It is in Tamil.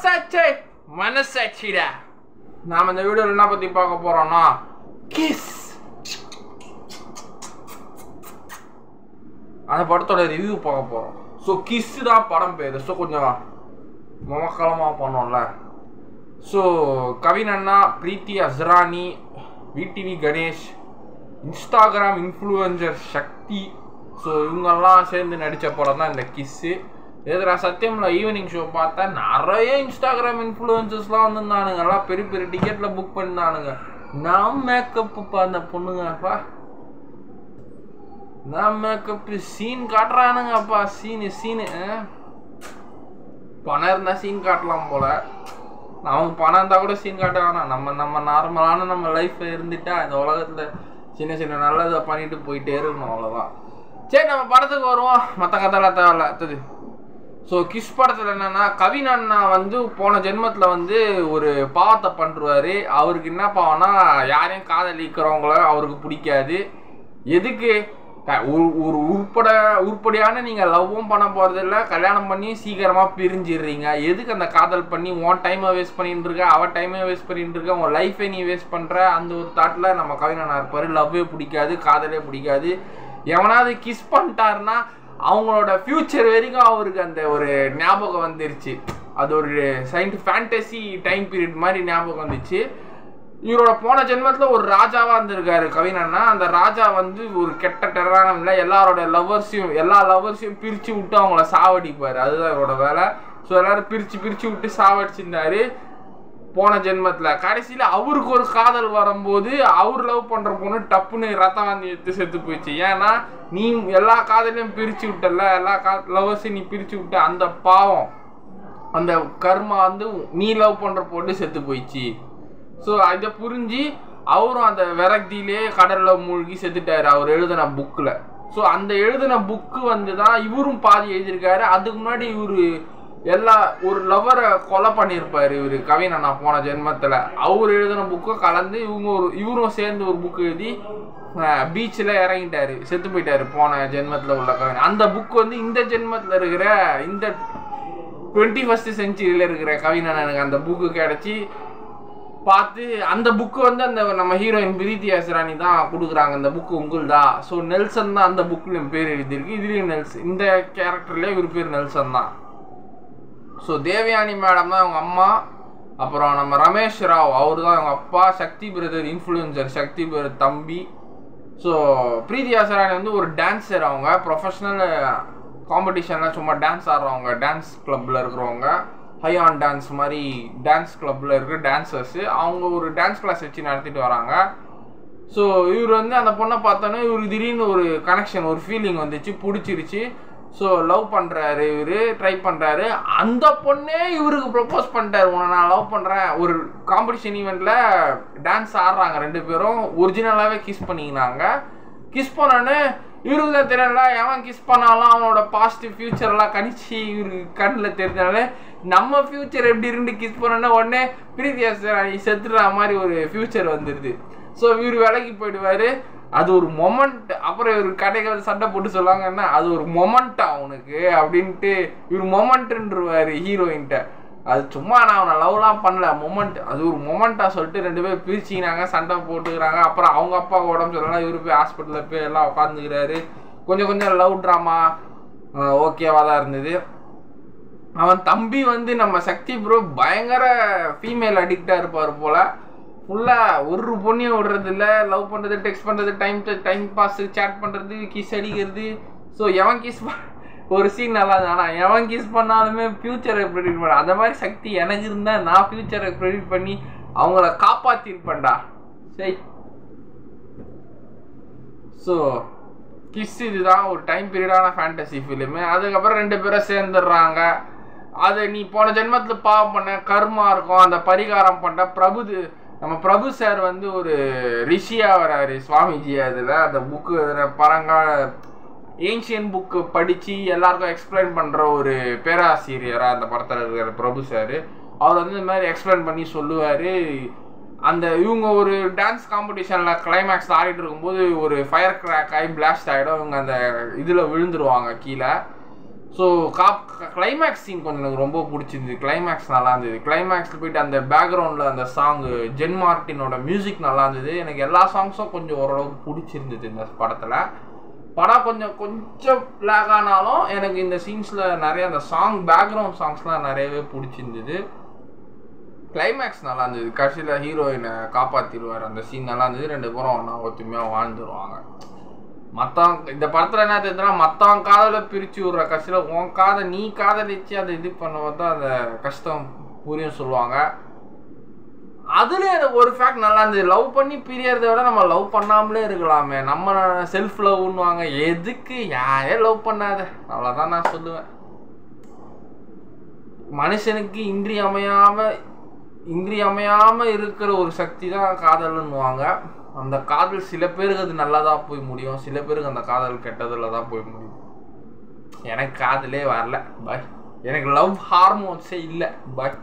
மனசாச்சே மனசாட்சிடா. நாம இந்த வீடியோல என்ன பத்தி பார்க்க போறோம்னா கிஸ். அந்த படத்தோட ரிவ்யூ பார்க்க போறோம். ஸோ கிஸ் தான் படம் பேரு. ஸோ கொஞ்சம் மமக்காலமாக பண்ணோம்ல. ஸோ கவின் அண்ணா, Preethi Asrani, VTV Ganesh, Instagram influencer Sakthi, so இவங்கெல்லாம் சேர்ந்து நடித்த படம் தான் இந்த கிஸ்ஸு. எதிரா சத்தியம்ல ஈவினிங் ஷோ பார்த்தா நிறைய இன்ஸ்டாகிராம் இன்ஃப்ளூயன்சர்ஸ்லாம் வந்துருந்தானுங்க. எல்லாம் பெரிய பெரிய டிக்கெட்டில் புக் பண்ணிருந்தானுங்க. நான் மேக்கப்புப்பா அந்த பொண்ணுங்கப்பா, நான் மேக்கப்பு சீன் காட்டுறானுங்கப்பா. சீனு பணம் இருந்தால் சீன் காட்டலாம் போல. அவங்க பணம் இருந்தால் கூட சீன் காட்ட வேணாம். நம்ம நார்மலான நம்ம லைஃப் இருந்துட்டா இந்த உலகத்தில் சின்ன சின்ன நல்லதை பண்ணிட்டு போயிட்டே இருக்கணும், அவ்வளோதான். சரி, நம்ம படத்துக்கு வருவோம். மற்ற கதையெல்லாம் தேவையில்ல. அடுத்தது ஸோ கிஸ் படத்தில் என்னென்னா, கவின் அண்ணா வந்து போன ஜென்மத்தில் வந்து ஒரு பாவத்தை பண்ணுருவார். அவருக்கு என்ன பாவம்னா, யாரையும் காதலிக்கிறவங்கள அவருக்கு பிடிக்காது. எதுக்கு ஒரு உருப்படியான நீங்கள் லவ்வும் பண்ண போகிறதில்ல, கல்யாணம் பண்ணி சீக்கிரமாக பிரிஞ்சிடுறீங்க. எதுக்கு அந்த காதல் பண்ணி உன் டைமை வேஸ்ட் பண்ணிட்டு இருக்க, அவள் டைமே வேஸ்ட் பண்ணிட்டு இருக்க, உன் லைஃபை நீ வேஸ்ட் பண்ணுற, அந்த ஒரு தாட்டில் நம்ம கவின் அண்ணா இருப்பார். லவ்வே பிடிக்காது, காதலே பிடிக்காது. எவனாவது கிஸ் பண்ணிட்டாருன்னா அவங்களோட ஃப்யூச்சர் வரைக்கும் அவருக்கு அந்த ஒரு ஞாபகம் வந்துருச்சு. அது ஒரு ஃபேண்டசி டைம் பீரியட் மாதிரி ஞாபகம் வந்துச்சு. இவரோட போன ஜென்மத்தில் ஒரு ராஜாவாக இருந்திருக்காரு கவின் அண்ணா. அந்த ராஜா வந்து ஒரு கெட்ட டெரரான இல்லை, எல்லா லவ்வர்ஸையும் பிரித்து விட்டு அவங்கள சாவடிப்பார். அதுதான் இவரோட வேலை. ஸோ எல்லாரும் பிரித்து விட்டு சாவடிச்சிருந்தாரு போன ஜென்மத்தில். கடைசியில் அவருக்கு ஒரு காதல் வரும்போது அவர் லவ் பண்ணுற பொண்ணு டப்புன்னு ரத்தம் வாந்தி எடுத்து செத்து போயிடுச்சு. ஏன்னா நீ எல்லா காதலையும் பிரித்து விட்டல, எல்லா லவ்வர்ஸையும் நீ பிரித்து விட்ட, அந்த பாவம் அந்த கர்மா வந்து நீ லவ் பண்ணுற பொண்ணு செத்து போயிடுச்சு. ஸோ அதை புரிஞ்சு அவரும் அந்த விரக்தியிலே கடலில் மூழ்கி செத்துட்டார் அவர் எழுதின புக்கில். ஸோ அந்த எழுதின புக்கு வந்து தான் இவரும் பாதி எழுதியிருக்காரு. அதுக்கு முன்னாடி இவர் ஒரு லவ்வரை கொலை பண்ணியிருப்பார் இவர் கவின் அண்ணா போன ஜென்மத்தில். அவர் எழுதின புக்கை கலந்து இவரும் சேர்ந்து ஒரு புக்கு எழுதி பீச்சில் இறங்கிட்டாரு, செத்து போயிட்டாரு போன ஜென்மத்தில் உள்ள கவின். அந்த புக்கு வந்து இந்த ஜென்மத்தில் இருக்கிற இந்த 21st செஞ்சுரியில் இருக்கிற கவின் அண்ணனுக்கு அந்த புக்கு கிடச்சி பார்த்து அந்த புக்கு வந்து அந்த நம்ம ஹீரோயின் பிரீத்தி அஸ்ரானி தான் கொடுக்குறாங்க. அந்த புக்கு உங்களுதா. ஸோ நெல்சன் தான் அந்த புக்கில் பேர் எழுதியிருக்கு. இதுலேயும் நெல்சன், இந்த கேரக்டர்லேயே இவர் பேர் நெல்சன் தான். ஸோ தேவயானி மேடம் தான் அவங்க அம்மா. அப்புறம் நம்ம ரமேஷ் ராவ் அவர் தான் அவங்க அப்பா. சக்தி பிரதர் இன்ஃப்ளூயன்சர், சக்தி பிரதர் தம்பி. ஸோ பிரீத்தி அஸ்ரானி வந்து ஒரு டான்ஸர். அவங்க ப்ரொஃபஷ்னல் காம்படிஷனில் சும்மா டான்ஸ் ஆடுறவங்க, டான்ஸ் கிளப்பில் இருக்கிறவங்க, ஹை ஆன் டான்ஸ் மாதிரி டான்ஸ் கிளப்பில் இருக்கிற டான்ஸர்ஸு. அவங்க ஒரு டான்ஸ் கிளாஸ் வச்சு நடத்திட்டு வராங்க. ஸோ இவர் வந்து அந்த பொண்ணை பார்த்தோன்னே இவருக்கு திடீர்னு ஒரு கனெக்ஷன், ஒரு ஃபீலிங் வந்துச்சு, பிடிச்சிருச்சு. ஸோ லவ் பண்ணுறாரு, இவர் ட்ரை பண்ணுறாரு. அந்த பொண்ணே இவருக்கு ப்ரப்போஸ் பண்ணிட்டார், உன்னை நான் லவ் பண்ணுறேன். ஒரு காம்படிஷன் ஈவெண்ட்டில் டான்ஸ் ஆடுறாங்க ரெண்டு பேரும், ஒரிஜினலாகவே கிஸ் பண்ணிக்கினாங்க. கிஸ் பண்ணோன்னே இவருக்கு தான் தெரியல, எவன் கிஸ் பண்ணாலும் அவனோட பாசிட்டிவ் ஃப்யூச்சர்லாம் கணிச்சு இவருக்கு கண்ணில் தெரிஞ்சனால நம்ம ஃப்யூச்சர் எப்படி இருந்து கிஸ் பண்ணோன்னா உடனே பிரீத்தி அஸ்ரானி செத்துடுற மாதிரி ஒரு ஃப்யூச்சர் வந்துடுது. ஸோ இவர் விலைக்கு போயிடுவார். அது ஒரு மொமெண்ட். அப்புறம் இவர் கடைகள் சண்டை போட்டு சொல்லுவாங்கன்னா அது ஒரு மொமெண்ட்டா அவனுக்கு அப்படின்ட்டு இவர் மொமெண்ட்டுருவார் ஹீரோயின்ட்ட. அது சும்மா நான் அவனை லவ்லாம் பண்ணல, மொமெண்ட், அது ஒரு மொமெண்ட்டாக சொல்லிட்டு ரெண்டு பேர் பிரிச்சிக்கினாங்க, சண்டை போட்டுக்கிறாங்க. அப்புறம் அவங்க அப்பா உடம்பு சொல்லலாம், இவர் போய் ஹாஸ்பிட்டலில் போய் எல்லாம் உட்காந்துக்கிறாரு. கொஞ்சம் லவ் ட்ராமா ஓகேவாக தான் இருந்தது. அவன் தம்பி வந்து நம்ம சக்தி ப்ரோ பயங்கர ஃபீமேல் அடிக்டாக இருப்பார் போல். ஃபுல்லாக ஒரு பொண்ணையும் விடுறது இல்லை, லவ் பண்ணுறது, டெக்ஸ்ட் பண்ணுறது, டைம் பாஸ், சேட் பண்ணுறது, கிஸ் அடிக்கிறது. ஸோ எவன் கிஸ் ஒரு சீன் நல்லா இருந்தது. ஆனால் எவன் கிஸ் பண்ணாலுமே ஃப்யூச்சரை ப்ரெடிக்ட் பண்ண, அந்த மாதிரி சக்தி எனக்கு இருந்தால் நான் ஃப்யூச்சரை ப்ரெடிக்ட் பண்ணி அவங்கள காப்பாற்றிருப்பேன்டா. சரி, ஸோ கிஸ் இதுதான் ஒரு டைம் பீரியடான ஃபேண்டசி ஃபிலிமு. அதுக்கப்புறம் ரெண்டு பேரும் சேர்ந்துடுறாங்க. அதை நீ போன ஜென்மத்தில் பாவம் பண்ண கர்மா இருக்கும், அந்த பரிகாரம் பண்ண நம்ம பிரபு சார் வந்து ஒரு ரிஷியாக வராரு சுவாமிஜி. அதில் அந்த புக்கு பரங்கால ஏன்ஷியன் புக்கு படித்து எல்லாருக்கும் எக்ஸ்பிளைன் பண்ணுற ஒரு பேராசிரியராக அந்த படத்தில் இருக்கிற பிரபு சார். அவர் வந்து இந்த மாதிரி எக்ஸ்பிளைன் பண்ணி சொல்லுவார். அந்த இவங்க ஒரு டான்ஸ் காம்படிஷனில் கிளைமேக்ஸ் ஆடிட்டு இருக்கும்போது ஒரு ஃபயர் கிராக் ஆகி பிளாஸ்ட் ஆகிடும். இவங்க அந்த இதில் விழுந்துருவாங்க கீழே. ஸோ கிளைமேக்ஸ் சீன் கொஞ்சம் எனக்கு ரொம்ப பிடிச்சிருந்தது. கிளைமேக்ஸ் நல்லா இருந்தது. கிளைமேக்ஸில் போயிட்டு அந்த பேக்ரவுண்டில் அந்த சாங்கு ஜென் மார்ட்டினோட மியூசிக் நல்லா இருந்தது. எனக்கு எல்லா சாங்ஸும் கொஞ்சம் ஓரளவுக்கு பிடிச்சிருந்தது இந்த படத்தில். படம் கொஞ்சம் லேக் ஆனாலும் எனக்கு இந்த சீன்ஸில் நிறைய அந்த பேக்ரவுண்ட் சாங்ஸ்லாம் நிறையவே பிடிச்சிருந்தது. கிளைமேக்ஸ் நல்லா இருந்தது. கடைசியில் ஹீரோயினை காப்பாற்றிடுவார், அந்த சீன் நல்லா இருந்தது. 2 பேரும் ஒன்றா ஒத்துமையாக வாழ்ந்துருவாங்க. இந்த படத்தில் என்ன தெரியுதுன்னா, மற்றவங்க காதலை பிரித்து விடுற கஷ்டம் உன் நீ காதலிச்சு அதை இது பண்ணும்போது தான் அந்த கஷ்டம் புரியும் சொல்லுவாங்க. அதுல எனக்கு ஒரு ஃபேக்ட் நல்லா இருந்தது. லவ் பண்ணி பிரியறதை விட நம்ம லவ் பண்ணாமலே இருக்கலாமே, நம்ம செல்ஃப் லவ்னுவாங்க. எதுக்கு யாரே லவ் பண்ணாத, அவ்வளோதான் நான் சொல்லுவேன். மனுஷனுக்கு இன்றியமையாம இருக்கிற ஒரு சக்தி தான் காதல்னுவாங்க. அந்த காதல் சில பேருக்கு அது நல்லதாக போய் முடியும், சில பேருக்கு அந்த காதல் கெட்டதில் தான் போய் முடியும். எனக்கு காதலே வரல பாய், எனக்கு லவ் ஹார்மோன்ஸே இல்லை பாய்.